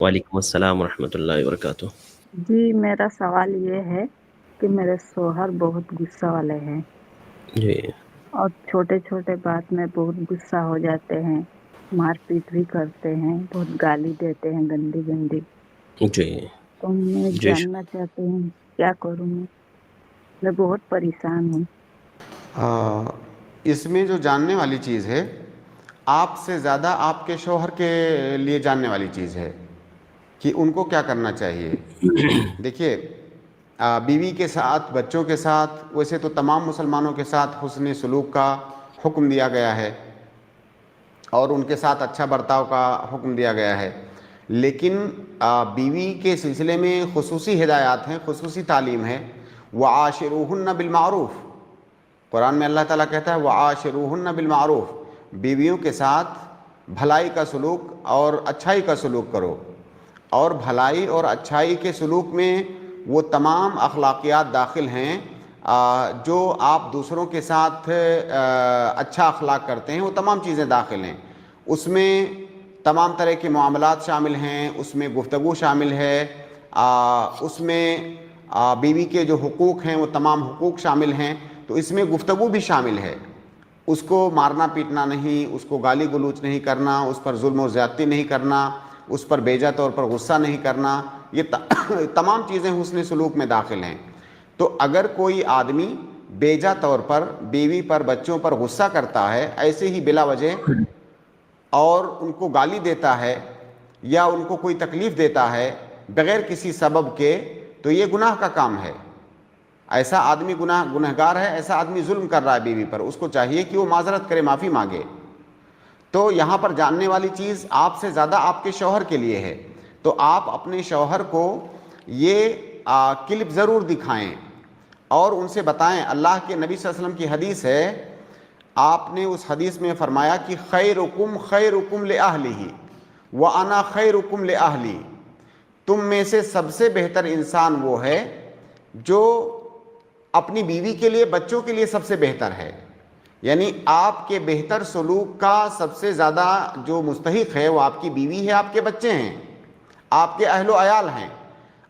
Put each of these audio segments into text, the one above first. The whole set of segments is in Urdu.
وعلیکم السلام ورحمۃ اللہ وبرکاتہ۔ جی میرا سوال یہ ہے کہ میرے شوہر بہت غصہ والے ہیں جی اور چھوٹے چھوٹے بات میں بہت غصہ ہو جاتے ہیں، مار پیٹ بھی کرتے ہیں، بہت گالی دیتے ہیں گندی گندی۔ جی تو میں جی جاننا چاہتی ہوں کیا کروں میں بہت پریشان ہوں۔ اس میں جو جاننے والی چیز ہے آپ سے زیادہ آپ کے شوہر کے لیے جاننے والی چیز ہے کہ ان کو کیا کرنا چاہیے۔ دیکھیے بیوی کے ساتھ، بچوں کے ساتھ، ویسے تو تمام مسلمانوں کے ساتھ حسن سلوک کا حکم دیا گیا ہے اور ان کے ساتھ اچھا برتاؤ کا حکم دیا گیا ہے، لیکن بیوی کے سلسلے میں خصوصی ہدایات ہیں، خصوصی تعلیم ہے۔ وَعَاشِرُوهُنَّ بِالْمَعْرُوفِ، قرآن میں اللہ تعالیٰ کہتا ہے وَعَاشِرُوهُنَّ بِالْمَعْرُوفِ، بیویوں کے ساتھ بھلائی کا سلوک اور اچھائی کا سلوک کرو۔ اور بھلائی اور اچھائی کے سلوک میں وہ تمام اخلاقیات داخل ہیں جو آپ دوسروں کے ساتھ اچھا اخلاق کرتے ہیں، وہ تمام چیزیں داخل ہیں۔ اس میں تمام طرح کے معاملات شامل ہیں، اس میں گفتگو شامل ہے، اس میں بیوی کے جو حقوق ہیں وہ تمام حقوق شامل ہیں، تو اس میں گفتگو بھی شامل ہے۔ اس کو مارنا پیٹنا نہیں، اس کو گالی گلوچ نہیں کرنا، اس پر ظلم و زیادتی نہیں کرنا، اس پر بیجا طور پر غصہ نہیں کرنا، یہ تمام چیزیں حسن سلوک میں داخل ہیں۔ تو اگر کوئی آدمی بیجا طور پر بیوی پر، بچوں پر غصہ کرتا ہے ایسے ہی بلا وجہ، اور ان کو گالی دیتا ہے یا ان کو کوئی تکلیف دیتا ہے بغیر کسی سبب کے، تو یہ گناہ کا کام ہے۔ ایسا آدمی گنہگار ہے، ایسا آدمی ظلم کر رہا ہے بیوی پر، اس کو چاہیے کہ وہ معذرت کرے، معافی مانگے۔ تو یہاں پر جاننے والی چیز آپ سے زیادہ آپ کے شوہر کے لیے ہے، تو آپ اپنے شوہر کو یہ کلپ ضرور دکھائیں اور ان سے بتائیں۔ اللہ کے نبی صلی اللہ علیہ وسلم کی حدیث ہے، آپ نے اس حدیث میں فرمایا کہ خیرکم خیرکم لأہلہ وَأَنَا خیرکم لأہلی، تم میں سے سب سے بہتر انسان وہ ہے جو اپنی بیوی کے لیے، بچوں کے لیے سب سے بہتر ہے۔ یعنی آپ کے بہتر سلوک کا سب سے زیادہ جو مستحق ہے وہ آپ کی بیوی ہے، آپ کے بچے ہیں، آپ کے اہل و عیال ہیں۔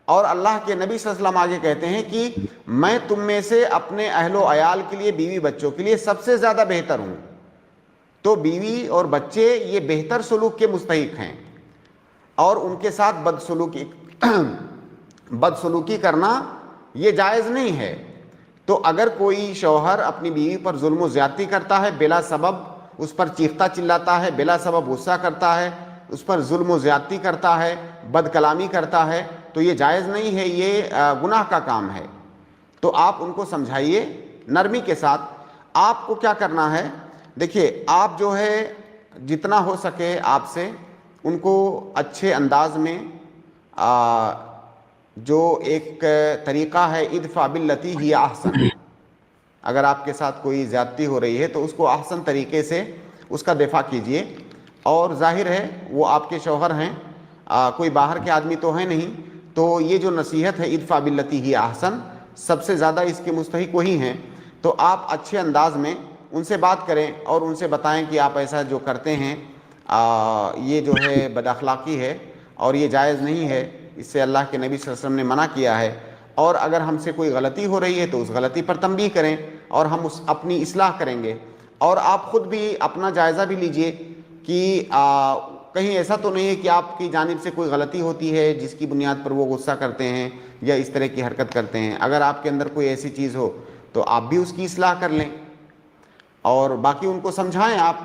اور اللہ کے نبی صلی اللہ علیہ وسلم آگے کہتے ہیں کہ میں تم میں سے اپنے اہل و عیال کے لیے، بیوی بچوں کے لیے سب سے زیادہ بہتر ہوں۔ تو بیوی اور بچے یہ بہتر سلوک کے مستحق ہیں، اور ان کے ساتھ بدسلوکی کرنا یہ جائز نہیں ہے۔ تو اگر کوئی شوہر اپنی بیوی پر ظلم و زیادتی کرتا ہے، بلا سبب اس پر چیختا چلاتا ہے، بلا سبب غصہ کرتا ہے، اس پر ظلم و زیادتی کرتا ہے، بد کلامی کرتا ہے، تو یہ جائز نہیں ہے، یہ گناہ کا کام ہے۔ تو آپ ان کو سمجھائیے نرمی کے ساتھ۔ آپ کو کیا کرنا ہے، دیکھیے آپ جو ہے جتنا ہو سکے آپ سے ان کو اچھے انداز میں جو ایک طریقہ ہے ادفع باللتی ہی احسن، اگر آپ کے ساتھ کوئی زیادتی ہو رہی ہے تو اس کو احسن طریقے سے اس کا دفاع کیجئے۔ اور ظاہر ہے وہ آپ کے شوہر ہیں، کوئی باہر کے آدمی تو ہے نہیں، تو یہ جو نصیحت ہے ادفع باللتی ہی احسن، سب سے زیادہ اس کے مستحق وہی ہیں۔ تو آپ اچھے انداز میں ان سے بات کریں اور ان سے بتائیں کہ آپ ایسا جو کرتے ہیں یہ جو ہے بد اخلاقی ہے اور یہ جائز نہیں ہے، اس سے اللہ کے نبی صلی اللہ علیہ وسلم نے منع کیا ہے۔ اور اگر ہم سے کوئی غلطی ہو رہی ہے تو اس غلطی پر تنبیہ کریں اور ہم اپنی اصلاح کریں گے۔ اور آپ خود بھی اپنا جائزہ بھی لیجئے کہ کہیں ایسا تو نہیں ہے کہ آپ کی جانب سے کوئی غلطی ہوتی ہے جس کی بنیاد پر وہ غصہ کرتے ہیں یا اس طرح کی حرکت کرتے ہیں۔ اگر آپ کے اندر کوئی ایسی چیز ہو تو آپ بھی اس کی اصلاح کر لیں اور باقی ان کو سمجھائیں۔ آپ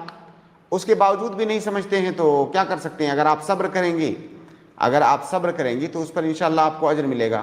اس کے باوجود بھی نہیں سمجھتے ہیں تو کیا کر سکتے ہیں؟ اگر آپ صبر کریں گی، اگر آپ صبر کریں گی تو اس پر انشاءاللہ آپ کو اجر ملے گا۔